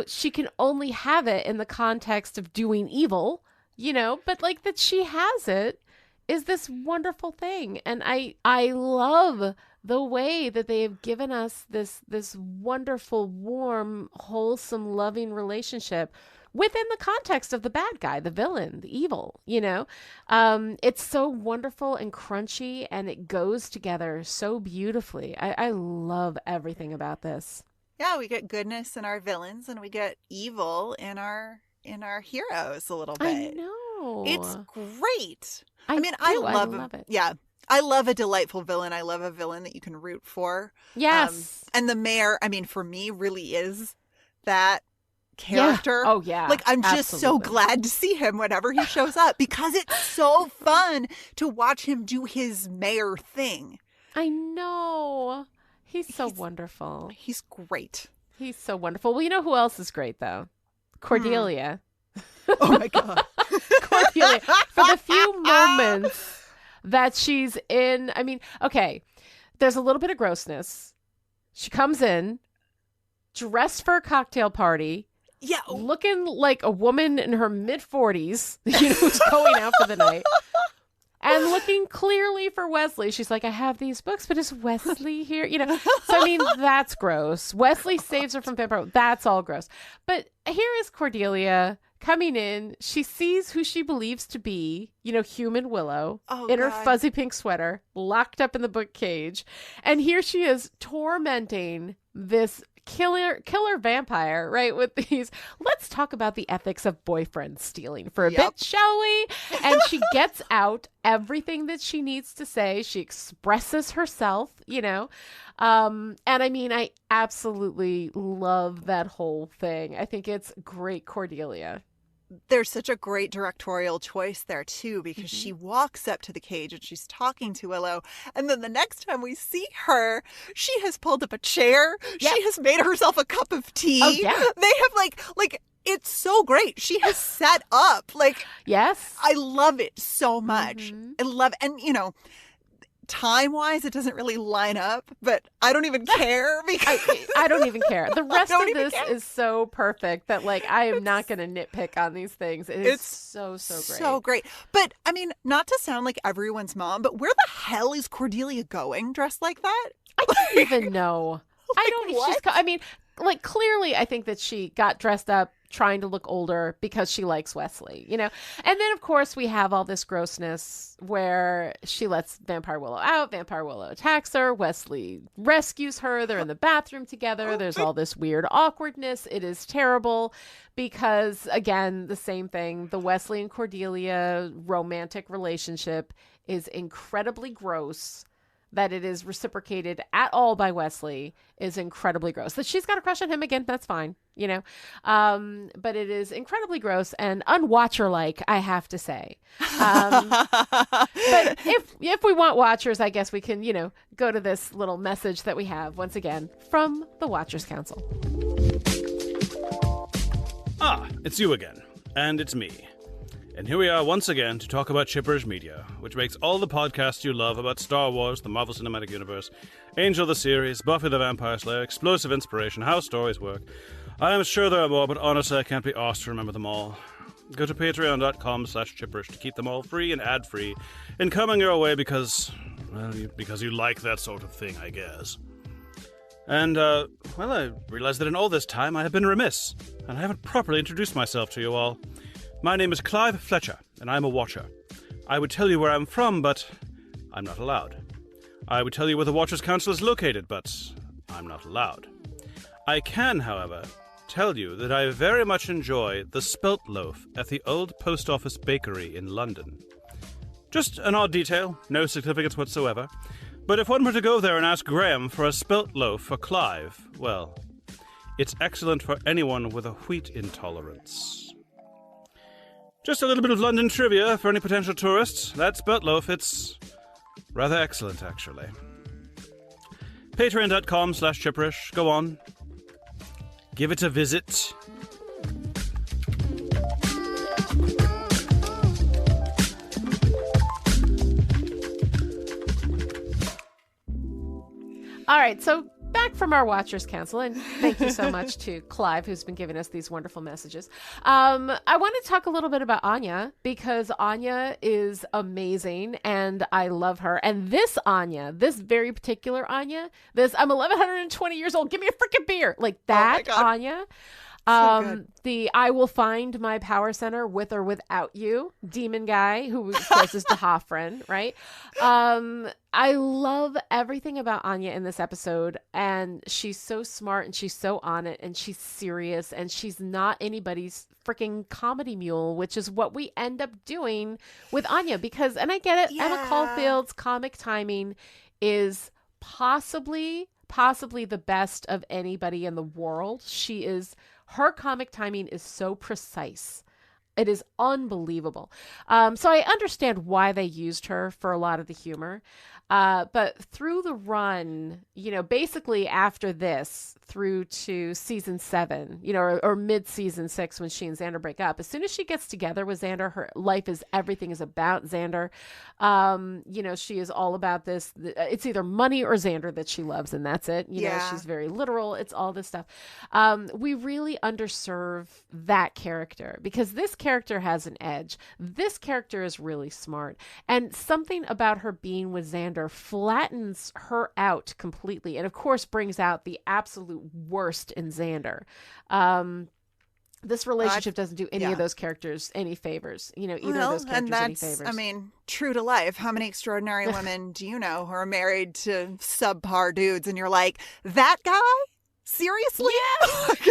She can only have it in the context of doing evil, but that she has it is this wonderful thing. And I love the way that they have given us this wonderful, warm, wholesome, loving relationship within the context of the bad guy, the villain, the evil, it's so wonderful and crunchy, and it goes together so beautifully. I love everything about this. Yeah, we get goodness in our villains, and we get evil in our heroes a little bit. I know. It's great. I love it. Yeah. I love a delightful villain. I love a villain that you can root for. Yes. And the mayor, for me, really is that character. Yeah. Oh, yeah. I'm just so glad to see him whenever he shows up, because it's so fun to watch him do his mayor thing. I know. He's so wonderful. He's great. He's so wonderful. Well, you know who else is great, though? Cordelia. Oh, my God. Cordelia. For the few moments that she's in, there's a little bit of grossness. She comes in, dressed for a cocktail party. Yeah. Looking like a woman in her mid-40s, who's going out for the night. and looking clearly for Wesley. She's like, I have these books, but is Wesley here? So I mean, that's gross. Wesley saves her from vampire. That's all gross. But here is Cordelia coming in. She sees who she believes to be, human Willow in her fuzzy pink sweater, locked up in the book cage. And here she is tormenting this killer vampire, right? With these, let's talk about the ethics of boyfriend stealing for a bit, shall we? And she gets out everything that she needs to say. She expresses herself, and I mean, I absolutely love that whole thing. I think it's great, Cordelia. There's such a great directorial choice there too, because she walks up to the cage and she's talking to Willow, and then the next time we see her, she has pulled up a chair. She has made herself a cup of tea. Oh, yeah. They have like it's so great. She has set up yes. I love it so much. I love, and time-wise, it doesn't really line up, but I don't even care because I don't even care. The rest of this is so perfect that I am not going to nitpick on these things. It's so great. So great. But I mean, not to sound like everyone's mom, but where the hell is Cordelia going dressed like that? I don't even know. I don't. What? Clearly, I think that she got dressed up trying to look older because she likes Wesley, And then, of course, we have all this grossness where she lets Vampire Willow out. Vampire Willow attacks her. Wesley rescues her. They're in the bathroom together. There's all this weird awkwardness. It is terrible because, again, the same thing. The Wesley and Cordelia romantic relationship is incredibly gross. That it is reciprocated at all by Wesley is incredibly gross. That she's got a crush on him again, that's fine, But it is incredibly gross and unwatcher-like, I have to say. But if we want watchers, I guess we can, go to this little message that we have once again from the Watchers Council. It's you again, and it's me. And here we are once again to talk about Chippers Media, which makes all the podcasts you love about Star Wars, the Marvel Cinematic Universe, Angel the series, Buffy the Vampire Slayer, Explosive Inspiration, how stories work. I am sure there are more, but honestly I can't be asked to remember them all. Go to patreon.com/chippers to keep them all free and ad-free and coming your way because you like that sort of thing, I guess. And, I realize that in all this time I have been remiss, and I haven't properly introduced myself to you all. My name is Clive Fletcher, and I'm a Watcher. I would tell you where I'm from, but I'm not allowed. I would tell you where the Watchers Council is located, but I'm not allowed. I can, however, tell you that I very much enjoy the spelt loaf at the old post office bakery in London. Just an odd detail, no significance whatsoever, but if one were to go there and ask Graham for a spelt loaf for Clive, well, it's excellent for anyone with a wheat intolerance. Just a little bit of London trivia for any potential tourists. That spelt loaf, it's rather excellent, actually. Patreon.com/chipperish. Go on. Give it a visit. All right, so back from our Watchers Council, and thank you so much to Clive, who's been giving us these wonderful messages. I want to talk a little bit about Anya, because Anya is amazing, and I love her. And this Anya, this very particular Anya, I'm 1,120 years old, give me a freaking beer! That Anya. The I will find my power center with or without you demon guy, who of course is D'Hoffryn, right? I love everything about Anya in this episode, and she's so smart and she's so on it and she's serious and she's not anybody's freaking comedy mule, which is what we end up doing with Anya because, and I get it, Emma Caulfield's comic timing is possibly the best of anybody in the world. Her comic timing is so precise. It is unbelievable. So I understand why they used her for a lot of the humor. But through the run, basically after this, through to season 7, you know, or mid season 6 when she and Xander break up. As soon as she gets together with Xander, her life is everything is about Xander. You know, she is all about this. It's either money or Xander that she loves, and that's it. You know, she's very literal. It's all this stuff. We really underserve that character because this character has an edge. This character is really smart, and something about her being with Xander flattens her out completely, and of course brings out the absolute worst in Xander. This relationship doesn't do any of those characters any favors, you know, either of those characters any favors. I mean, true to life. How many extraordinary women do you know who are married to subpar dudes and you're like, that guy? Seriously?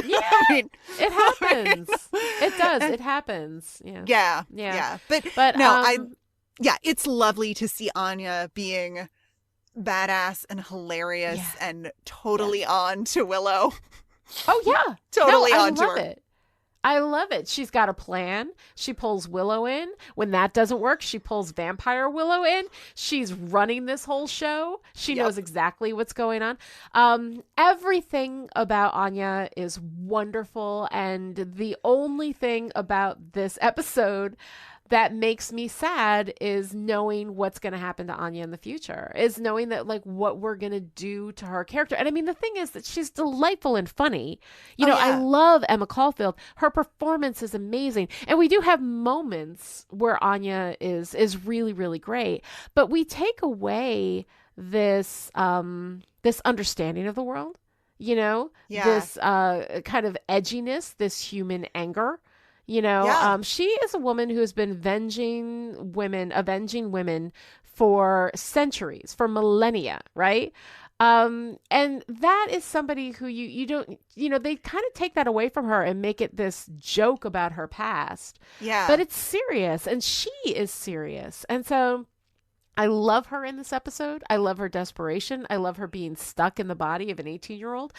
Yeah. I mean, it happens. It does. It happens. Yeah. Yeah. But no, it's lovely to see Anya being badass and hilarious and totally on to Willow. Oh, yeah. Totally on to her. I love it. She's got a plan. She pulls Willow in. When that doesn't work, she pulls Vampire Willow in. She's running this whole show. She knows exactly what's going on. Everything about Anya is wonderful. And the only thing about this episode that makes me sad is knowing what's going to happen to Anya in the future, is knowing that like what we're going to do to her character. And I mean, the thing is that she's delightful and funny. You know, I love Emma Caulfield. Her performance is amazing. And we do have moments where Anya is really, really great, but we take away this, this understanding of the world, you know, this, kind of edginess, this human anger. You know, she is a woman who has been avenging women for centuries, for millennia, right? And that is somebody who you don't, you know, they kind of take that away from her and make it this joke about her past. Yeah. But it's serious, and she is serious. And so I love her in this episode. I love her desperation. I love her being stuck in the body of an 18-year-old.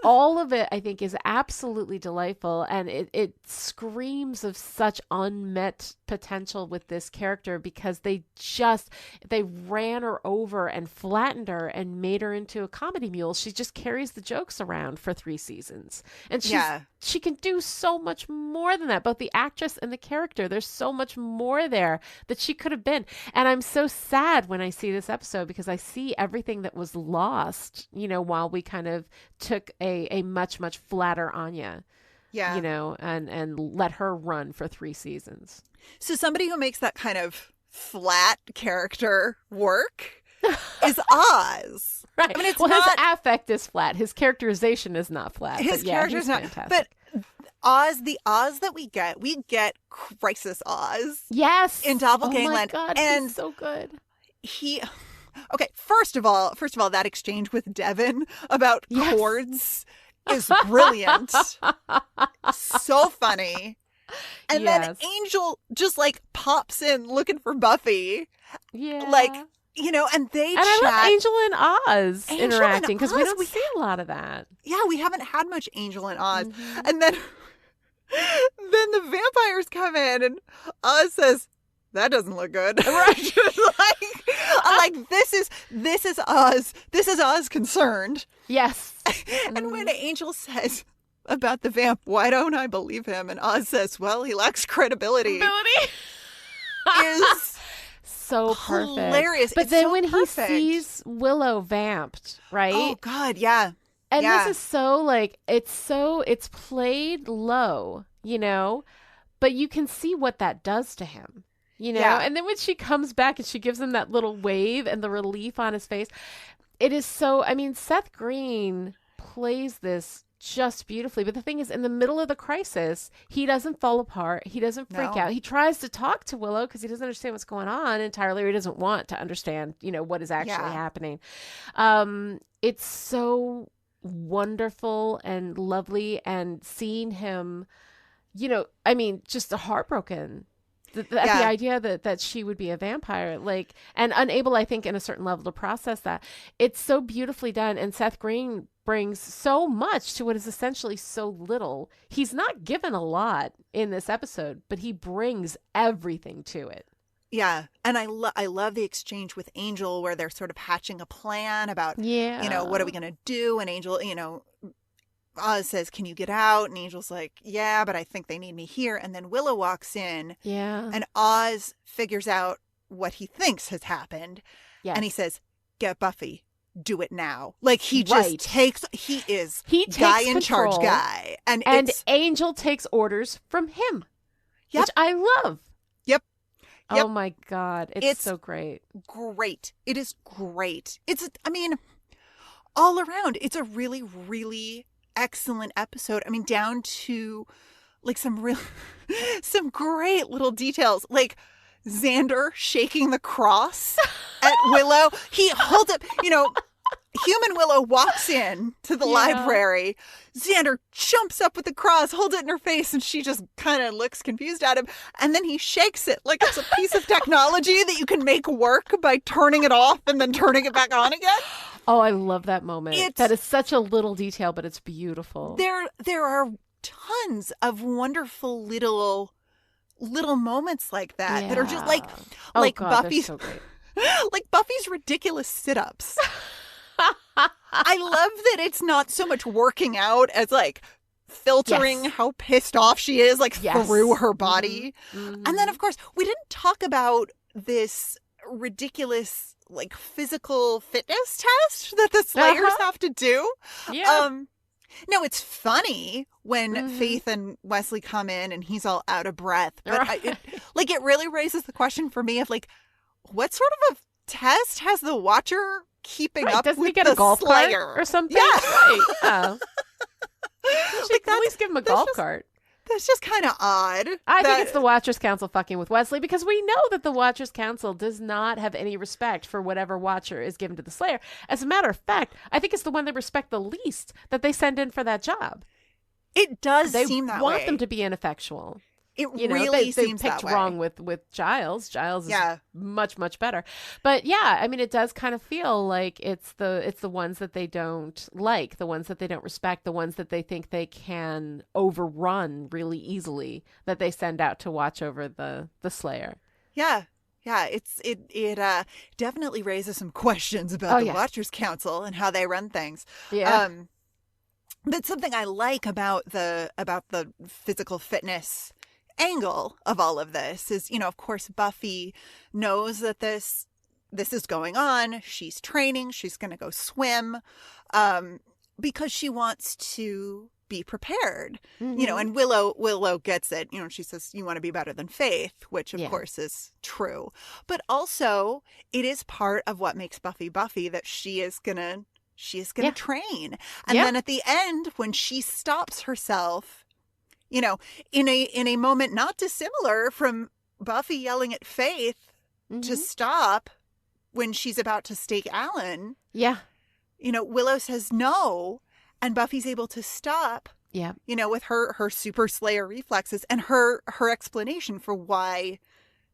All of it, I think, is absolutely delightful. And it screams of such unmet potential with this character because they ran her over and flattened her and made her into a comedy mule. She just carries the jokes around for 3 seasons. And she can do so much more than that. Both the actress and the character, there's so much more there that she could have been. And I'm so sad when I see this episode because I see everything that was lost, you know, while we kind of took a much, much flatter Anya, you know, and let her run for 3 seasons. So somebody who makes that kind of flat character work is Oz. Right. I mean, his affect is flat. His characterization is not flat. His character is not. Fantastic. But the Oz that we get Crisis Oz. Yes. In Doppelgangland. Oh my God, and he's so good. Okay, first of all, that exchange with Devin about chords is brilliant. So funny. And then Angel just like pops in looking for Buffy. Yeah. Like, you know, and they chat. I love Angel and Oz interacting because we don't see a lot of that. Yeah, we haven't had much Angel and Oz. Mm-hmm. And then the vampires come in and Oz says, that doesn't look good. Right? I'm like, this is Oz. This is Oz concerned. Yes. And when Angel says about the vamp, why don't I believe him? And Oz says, well, he lacks credibility. Is so perfect. Hilarious. But it's then so when perfect. He sees Willow vamped, right? Oh God, yeah. And this is so like it's played low, you know, but you can see what that does to him. You know, and then when she comes back and she gives him that little wave and the relief on his face, it is so, I mean, Seth Green plays this just beautifully. But the thing is, in the middle of the crisis, he doesn't fall apart. He doesn't freak out. He tries to talk to Willow because he doesn't understand what's going on entirely, or he doesn't want to understand, you know, what is actually happening. It's so wonderful and lovely, and seeing him, you know, I mean, just heartbroken. The idea that she would be a vampire, like, and unable, I think, in a certain level to process that. It's so beautifully done. And Seth Green brings so much to what is essentially so little. He's not given a lot in this episode, but he brings everything to it. Yeah. And I love the exchange with Angel where they're sort of hatching a plan about, what are we going to do? And Angel, Oz says, can you get out? And Angel's like, yeah, but I think they need me here. And then Willow walks in. Yeah. And Oz figures out what he thinks has happened. Yes. And he says, get Buffy. Do it now. Like he just takes guy in charge guy. And Angel takes orders from him. Yep. Which I love. Yep. Oh my God. It's so great. Great. It is great. All around, it's a really, really excellent episode. Down to like some great little details. Like Xander shaking the cross at Willow. He holds up, human Willow walks in to the library. Xander jumps up with the cross, holds it in her face, and she just kind of looks confused at him. And then he shakes it like it's a piece of technology that you can make work by turning it off and then turning it back on again. Oh, I love that moment. That is such a little detail, but it's beautiful. There are tons of wonderful little moments like that that are just like Buffy's so great. like Buffy's ridiculous sit-ups. I love that it's not so much working out as like filtering how pissed off she is through her body. Mm-hmm. And then of course we didn't talk about this ridiculous like physical fitness test that the Slayers have to do. Yeah. No, it's funny when Faith and Wesley come in and he's all out of breath. But it really raises the question for me of like, what sort of a test has the Watcher keeping up Doesn't with he get the a golf Slayer cart or something? Yeah. Right. Yeah. Like at least give him a golf cart. That's just kind of odd. I think it's the Watchers Council fucking with Wesley because we know that the Watchers Council does not have any respect for whatever Watcher is given to the Slayer. As a matter of fact, I think it's the one they respect the least that they send in for that job. It does seem that way. They want them to be ineffectual. It really seems they that picked way. wrong with Giles. Giles is much, much better. But yeah, it does kind of feel like it's the ones that they don't like, the ones that they don't respect, the ones that they think they can overrun really easily that they send out to watch over the Slayer. Yeah. Yeah, it definitely raises some questions about the Watchers Council and how they run things. Yeah. But something I like about the physical fitness angle of all of this is, of course, Buffy knows that this is going on. She's training. She's going to go swim because she wants to be prepared. Mm-hmm. And Willow gets it. She says, you want to be better than Faith, which of course is true. But also it is part of what makes Buffy Buffy that she is going to train. And then at the end, when she stops herself, in a moment not dissimilar from Buffy yelling at Faith to stop when she's about to stake Alan. Yeah. Willow says no, and Buffy's able to stop. Yeah. With her super Slayer reflexes, and her explanation for why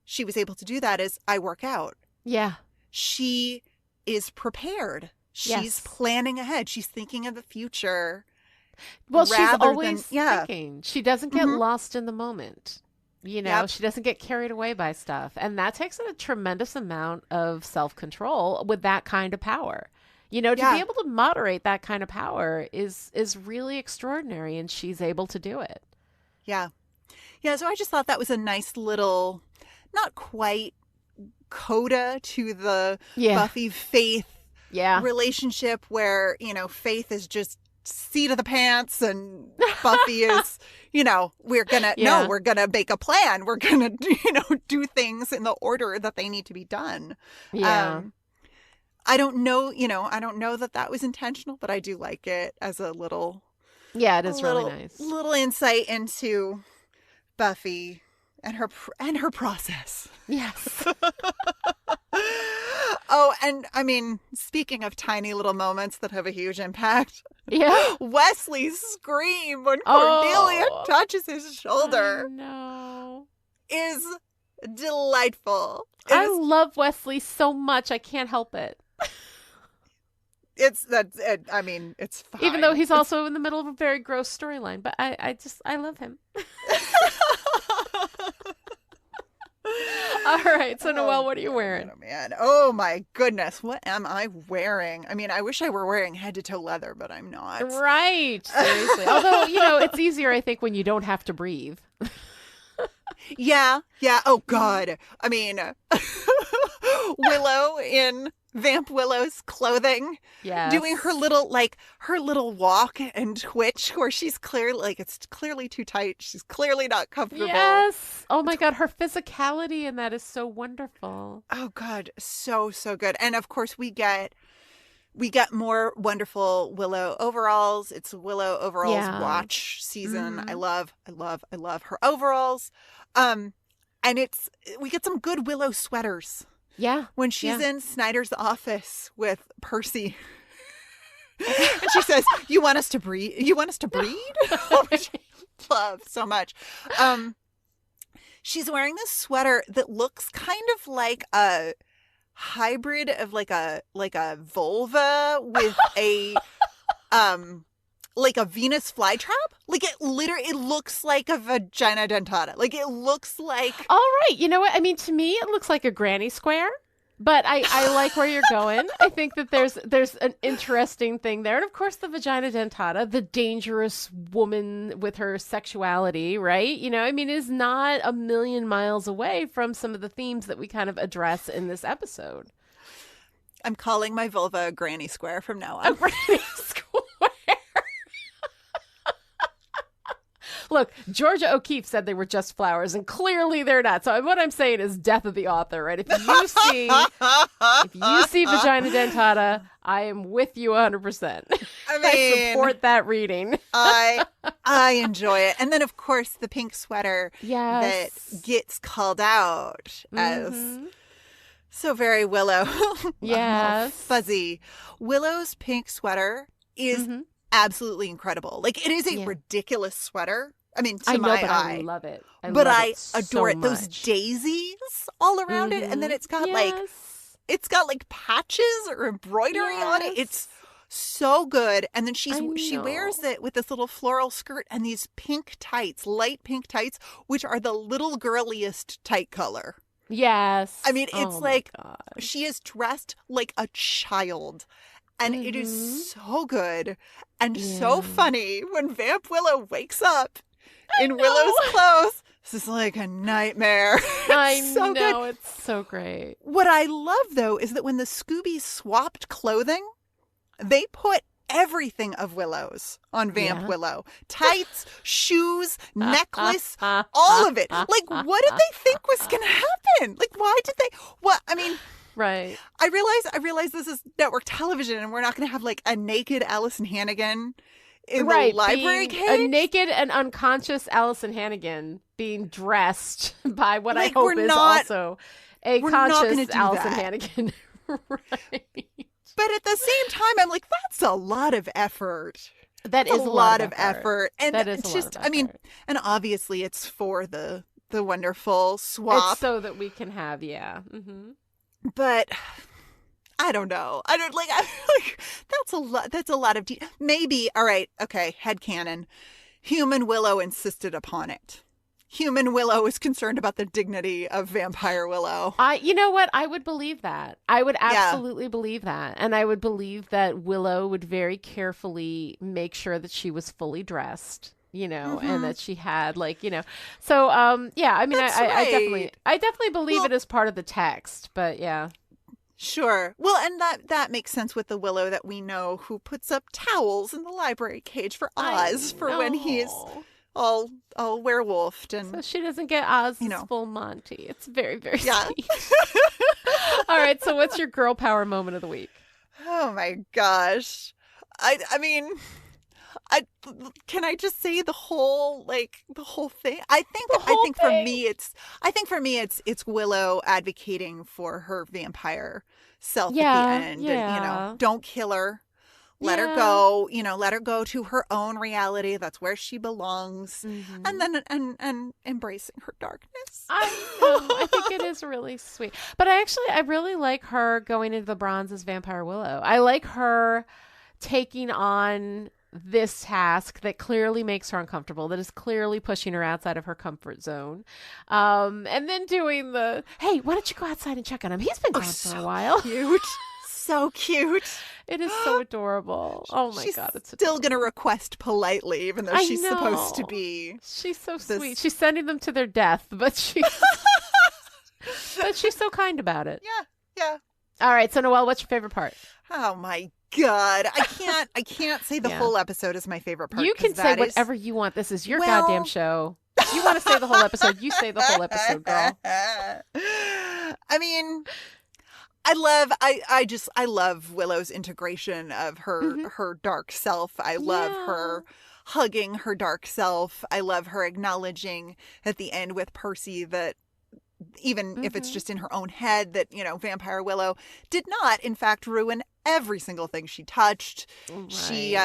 she was able to do that is I work out. Yeah. She is prepared. She's planning ahead. She's thinking of the future. Well, she's always thinking. She doesn't get lost in the moment. She doesn't get carried away by stuff. And that takes a tremendous amount of self-control with that kind of power. To be able to moderate that kind of power is really extraordinary, and she's able to do it. Yeah. Yeah, so I just thought that was a nice little, not quite coda to the Buffy Faith relationship where, Faith is just seat of the pants and Buffy is, we're gonna make a plan. We're gonna, do things in the order that they need to be done. Yeah. I don't know that was intentional, but I do like it as a little. Yeah, it is really nice. Little insight into Buffy and her process. Yes. Oh, and speaking of tiny little moments that have a huge impact. Yeah. Wesley's scream when Cordelia touches his shoulder. No. Is delightful. I love Wesley so much. I can't help it. It's fine. Even though he's also in the middle of a very gross storyline, but I love him. All right. So, Noelle, what are you wearing? Oh, man. Oh, my goodness. What am I wearing? I mean, I wish I were wearing head-to-toe leather, but I'm not. Right. Seriously. Although, it's easier, I think, when you don't have to breathe. Yeah. Oh, God. I mean, Willow in Vamp Willow's clothing, doing her little walk and twitch where she's clearly it's clearly too tight. She's clearly not comfortable. Yes. Oh my God, her physicality in that is so wonderful. Oh God, so good. And of course we get more wonderful Willow overalls. It's Willow overalls watch season. I love her overalls. And we get some good Willow sweaters. Yeah. When she's in Snyder's office with Percy. And she says, "You want us to breed? You want us to breed?" Which I love so much. She's wearing this sweater that looks kind of like a hybrid of like a vulva with a like a Venus flytrap. Like it looks like a vagina dentata. Like it looks like. All right, you know what? I mean, to me, it looks like a granny square. But I like where you're going. I think that there's an interesting thing there. And of course, the vagina dentata, the dangerous woman with her sexuality, right? I mean, is not a million miles away from some of the themes that we kind of address in this episode. I'm calling my vulva a granny square from now on. A granny square. Look, Georgia O'Keeffe said they were just flowers, and clearly they're not. So what I'm saying is death of the author, right? If you see vagina dentata, I am with you 100%. I mean, I support that reading. I enjoy it. And then, of course, the pink sweater that gets called out as so very Willow. Yes. Fuzzy. Willow's pink sweater is absolutely incredible. Like, it is a ridiculous sweater. I mean, to my eye. I love it. I so adore it. much. Those daisies all around it. And then it's got like patches or embroidery on it. It's so good. And then she wears it with this little floral skirt and these pink tights, light pink tights, which are the little girliest tight color. Yes. I mean, it's she is dressed like a child. And it is so good and so funny when Vamp Willow wakes up in Willow's clothes. This is like a nightmare. I so know. good. It's so great. What I love, though, is that when the Scoobies swapped clothing, they put everything of Willow's on Vamp Willow. Tights, shoes, necklace, all of it. Like, what did they think was going to happen? Like, why did they? What? I mean... Right. I realize this is network television and we're not going to have like a naked Allison Hannigan in the library cage. A naked and unconscious Allison Hannigan being dressed by what I hope is also a conscious Allison Hannigan. Right. But at the same time, I'm like, that's a lot of effort. That is a lot of effort. And that is it's just, I mean, and obviously it's for the wonderful swap. It's so that we can have, But I don't know. I don't like. That's a lot. That's a lot of. Maybe. All right. Okay. Headcanon. Human Willow insisted upon it. Human Willow is concerned about the dignity of Vampire Willow. You know what? I would believe that. I would absolutely believe that, and I would believe that Willow would very carefully make sure that she was fully dressed. And that she had so I mean, I definitely believe it as part of the text, but sure. Well, and that makes sense with the Willow that we know, who puts up towels in the library cage for Oz for when he's all werewolfed, and so she doesn't get Oz's full Monty. It's very, very sweet. All right, so what's your girl power moment of the week? Oh my gosh. I mean, can I just say the whole thing? I think for me it's Willow advocating for her vampire self at the end. Yeah. And, don't kill her. Let her go, let her go to her own reality. That's where she belongs. And then and embracing her darkness. I know. I think it is really sweet. But I really like her going into the bronze as Vampire Willow. I like her taking on this task that clearly makes her uncomfortable, that is clearly pushing her outside of her comfort zone. And then doing the, hey, why don't you go outside and check on him? He's been gone for a while. Cute. So cute. It is so adorable. Oh my She's God. It's still going to request politely, even though I she's supposed to know. be. She's so this- sweet. She's sending them to their death, but she's so kind about it. Yeah. All right. So Noelle, what's your favorite part? Oh my God. I can't say the Yeah. full episode is my favorite part. You 'cause can say that is- whatever you want. This is your Well- goddamn show. If you want to say the whole episode, you say the whole episode, girl. I mean, I love Willow's integration of her dark self. I love her hugging her dark self. I love her acknowledging at the end with Percy that even if it's just in her own head that, Vampire Willow did not, in fact, ruin every single thing she touched. Right. She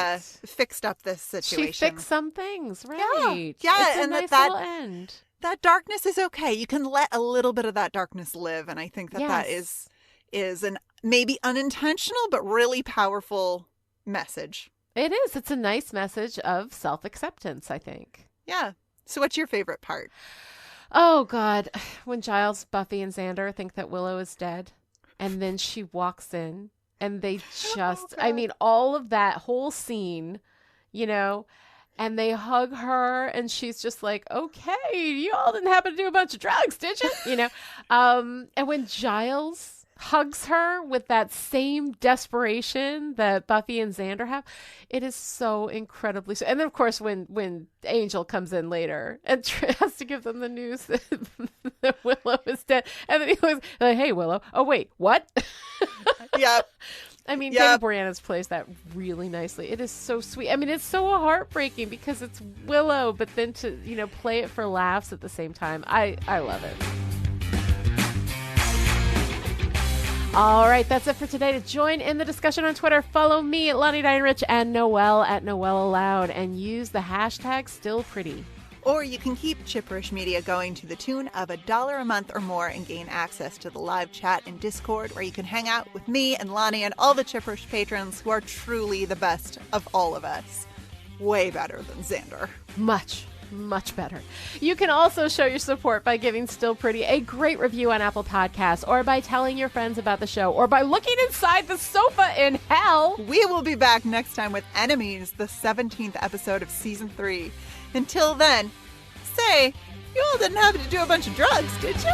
fixed up this situation. She fixed some things, right? Yeah, It's a and nice that little end. That darkness is okay. You can let a little bit of that darkness live, and I think that is an maybe unintentional but really powerful message. It is. It's a nice message of self-acceptance, I think. Yeah. So what's your favorite part? Oh, God. When Giles, Buffy, and Xander think that Willow is dead, and then she walks in, and they just, I mean, all of that whole scene, and they hug her, and she's just like, okay, you all didn't happen to do a bunch of drugs, did you? And when Giles hugs her with that same desperation that Buffy and Xander have, it is so incredibly so. And then, of course, when Angel comes in later and has to give them the news that Willow is dead, and then he goes, hey, Willow. Oh, wait, what? Yep. I mean, Yep. David Boreanaz plays that really nicely. It is so sweet. I mean, it's so heartbreaking because it's Willow, but then to, play it for laughs at the same time. I love it. All right, that's it for today. To join in the discussion on Twitter, follow me at Lonnie Dinerich and Noelle at Noelle Aloud, and use the hashtag StillPretty. Or you can keep Chipperish Media going to the tune of $1 a month or more and gain access to the live chat and Discord, where you can hang out with me and Lonnie and all the Chipperish patrons who are truly the best of all of us. Way better than Xander. Much better. You can also show your support by giving Still Pretty a great review on Apple Podcasts, or by telling your friends about the show, or by looking inside the sofa in hell. We will be back next time with Enemies, the 17th episode of Season 3. Until then, say, you all didn't happen to do a bunch of drugs, did you?